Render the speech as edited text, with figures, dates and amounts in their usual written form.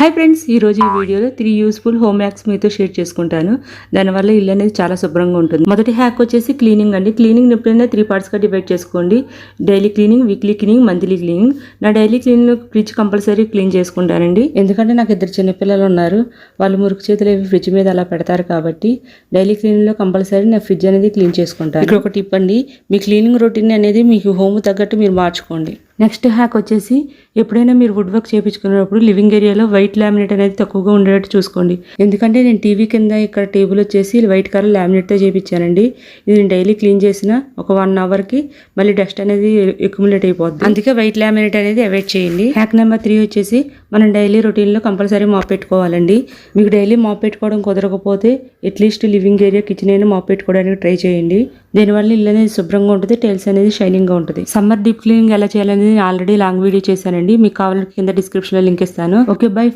Hi friends, ఈరోజు ఈ వీడియోలో 3 యూస్ఫుల్ హోమ్ హ్యాక్స్ మీతో షేర్ చేసుకుంటాను. దానివల్ల ఇల్లు అనేది చాలా శుభ్రంగా ఉంటుంది. మొదటి హ్యాక్ వచ్చేసి క్లీనింగ్ అండి. క్లీనింగ్ ఎప్పుడైనా 3 పార్ట్స్గా డివైడ్ చేసుకోండి. Daily cleaning, weekly cleaning, monthly cleaning. నా daily cleaning fridge compulsory clean చేసుకుంటానండి. ఎందుకంటే నాకు 2 చిన్నపిల్లలు ఉన్నారు. వాళ్ళు మురికి చేతులు అవి ఫ్రిడ్జ్ మీద అలా పెడతారు కాబట్టి డైలీ క్లీనింగ్లో కంపల్సరీ నా ఫ్రిడ్జ్ అనేది క్లీన్ చేసుకుంటాను. ఇక్కడ ఒక టిప్ అండి, మీ క్లీనింగ్ రొటీన్ అనేది మీకు హోమ్ తగ్గట్టు మీరు మార్చుకోండి. నెక్స్ట్ హ్యాక్ వచ్చేసి ఎప్పుడైనా మీరు వుడ్ వర్క్ చేయించుకునేటప్పుడు లివింగ్ ఏరియాలో వైట్ లామినేట్ అనేది తక్కువగా ఉండేటట్టు చూసుకోండి. ఎందుకంటే నేను టీవీ కింద ఇక్కడ టేబుల్ వచ్చేసి వైట్ కలర్ లామినేట్తో చేయించానండి. ఇది నేను డైలీ క్లీన్ చేసిన ఒక 1 అవర్కి మళ్ళీ డస్ట్ అనేది అక్యుములేట్ అయిపోద్ది. అందుకే వైట్ లామినేట్ అనేది అవాయిడ్ చేయండి. హ్యాక్ నెంబర్ 3 వచ్చేసి మనం డైలీ రొటీన్లో కంపల్సరీ మాప్ పెట్టుకోవాలండి. మీకు డైలీ మాప్ పెట్టుకోవడం కుదరకపోతే అట్లీస్ట్ లివింగ్ ఏరియా, కిచెన్ అయినా మాప్ పెట్టుకోవడానికి ట్రై చేయండి. దీనివల్ల ఇల్లు అనేది శుభ్రంగా ఉంటుంది, టైల్స్ అనేది షైనింగ్గా ఉంటుంది. సమ్మర్ డీప్ క్లీనింగ్ ఎలా చేయాలనేది ఆల్రెడీ లాంగ్ వీడియో చేశానండి. మీకు కావాలంటే కింద డిస్క్రిప్షన్లో లింక్ ఇస్తాను. Okay, by.